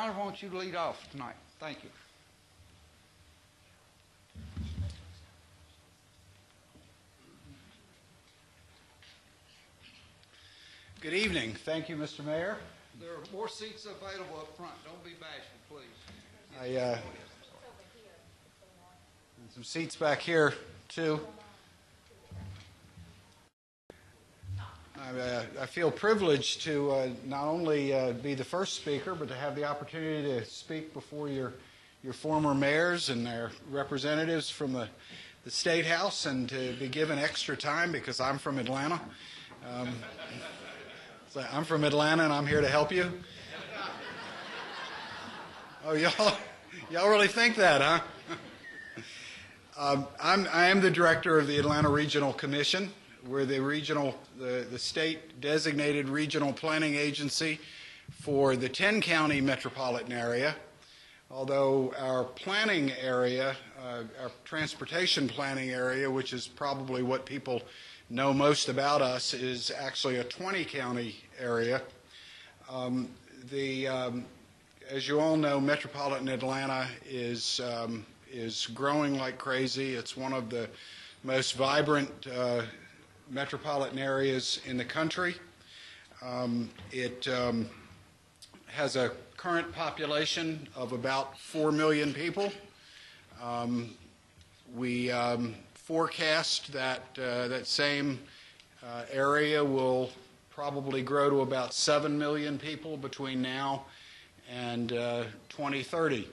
Brown, I want you to lead off tonight. Thank you. Good evening. Thank you, Mr. Mayor. There are more seats available up front. Don't be bashful, please. Some seats back here, too. I feel privileged to not only be the first speaker, but to have the opportunity to speak before your former mayors and their representatives from the State House, and to be given extra time because I'm from Atlanta. So I'm from Atlanta, and I'm here to help you. Oh, y'all really think that, huh? I am the director of the Atlanta Regional Commission. We're the state designated regional planning agency for the 10-county metropolitan area. Although our planning area, our transportation planning area, which is probably what people know most about us, is actually a 20-county area. As you all know, metropolitan Atlanta is growing like crazy. It's one of the most vibrant metropolitan areas in the country. It has a current population of about 4 million people. We forecast that that same area will probably grow to about 7 million people between now and 2030.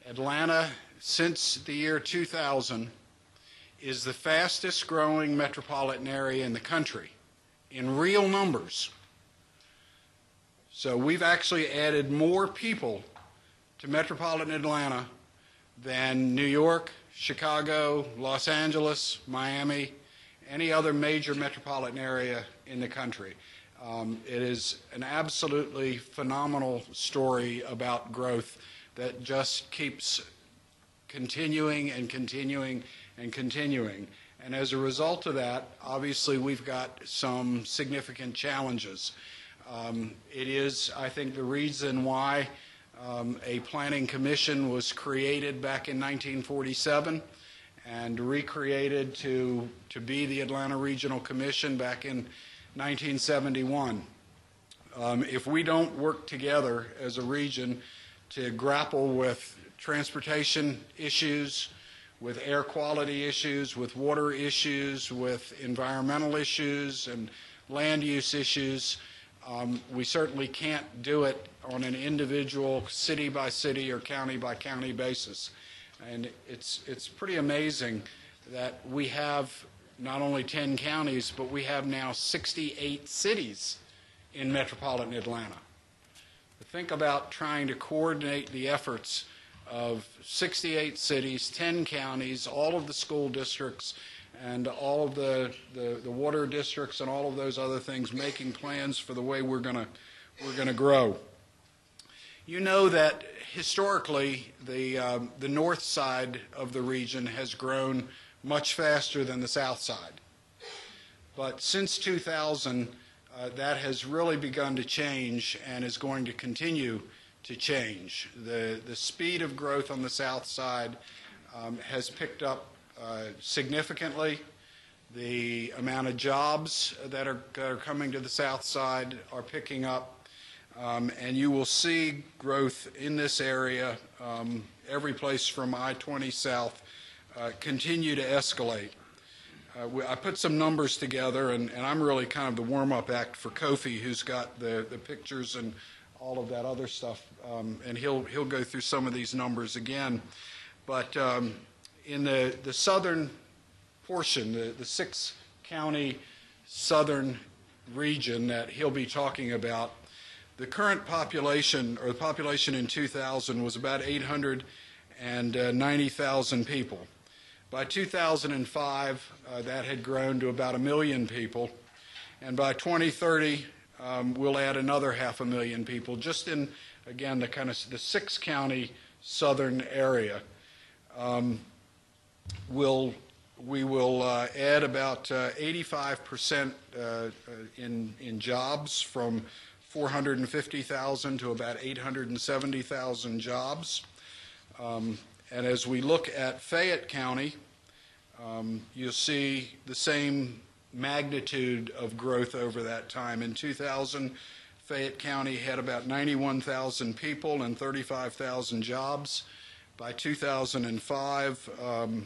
Atlanta, since the year 2000, is the fastest growing metropolitan area in the country in real numbers. So we've actually added more people to metropolitan Atlanta than New York, Chicago, Los Angeles, Miami, any other major metropolitan area in the country. It is an absolutely phenomenal story about growth that just keeps continuing and continuing and continuing. And as a result of that, obviously we've got some significant challenges. It is, I think, the reason why a planning commission was created back in 1947 and recreated to be the Atlanta Regional Commission back in 1971. If we don't work together as a region to grapple with transportation issues, with air quality issues, with water issues, with environmental issues and land use issues, we certainly can't do it on an individual city by city or county by county basis. And it's pretty amazing that we have not only 10 counties, but we have now 68 cities in metropolitan Atlanta. Think about trying to coordinate the efforts of 68 cities, 10 counties, all of the school districts, and all of the water districts and all of those other things, making plans for the way we're gonna grow. You know that historically the north side of the region has grown much faster than the south side. But since 2000, that has really begun to change and is going to continue to change. The speed of growth on the south side has picked up significantly. The amount of jobs that are coming to the south side are picking up. And you will see growth in this area, every place from I-20 south, continue to escalate. I put some numbers together, and I'm really kind of the warm-up act for Kofi, who's got the pictures and all of that other stuff, and he'll go through some of these numbers again. But in the southern portion, the 6-county southern region that he'll be talking about, the current population, or the population in 2000, was about 890,000 people. By 2005, that had grown to about 1 million people, and by 2030, we'll add another 500,000 people, just in, again, the kind of the 6-county southern area. We will add about 85% in jobs from 450,000 to about 870,000 jobs. And as we look at Fayette County, you'll see the same magnitude of growth over that time. In 2000, Fayette County had about 91,000 people and 35,000 jobs. By 2005,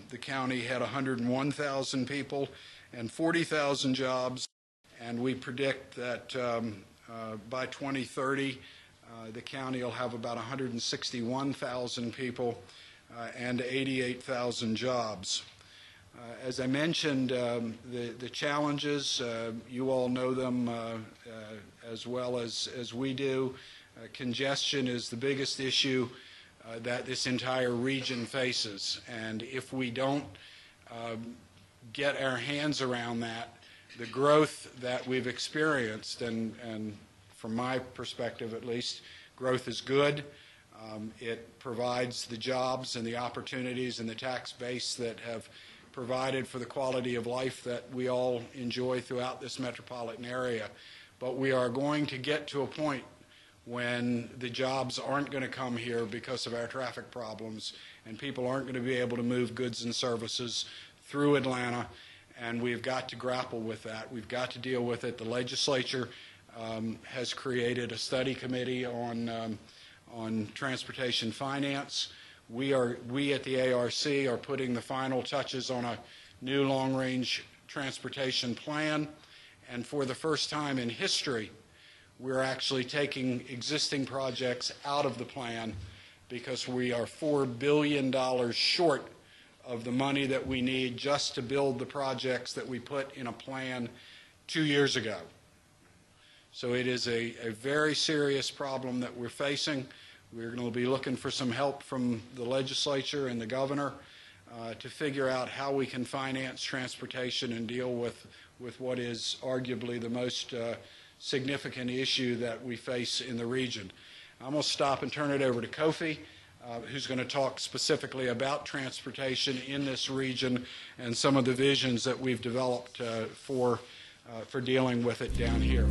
the county had 101,000 people and 40,000 jobs, and we predict that by 2030, the county will have about 161,000 people and 88,000 jobs. As I mentioned, the challenges, you all know them as well as we do. Congestion is the biggest issue that this entire region faces, and if we don't get our hands around that, the growth that we've experienced, and from my perspective at least, growth is good. It provides the jobs and the opportunities and the tax base that have provided for the quality of life that we all enjoy throughout this metropolitan area. But we are going to get to a point when the jobs aren't going to come here because of our traffic problems, and people aren't going to be able to move goods and services through Atlanta, and we've got to grapple with that. We've got to deal with it. The legislature has created a study committee on transportation finance. We at the ARC are putting the final touches on a new long-range transportation plan, and for the first time in history, we're actually taking existing projects out of the plan because we are $4 billion short of the money that we need just to build the projects that we put in a plan 2 years ago. So it is a very serious problem that we're facing. We're going to be looking for some help from the legislature and the governor to figure out how we can finance transportation and deal with what is arguably the most significant issue that we face in the region. I'm going to stop and turn it over to Kofi, who's going to talk specifically about transportation in this region and some of the visions that we've developed for dealing with it down here.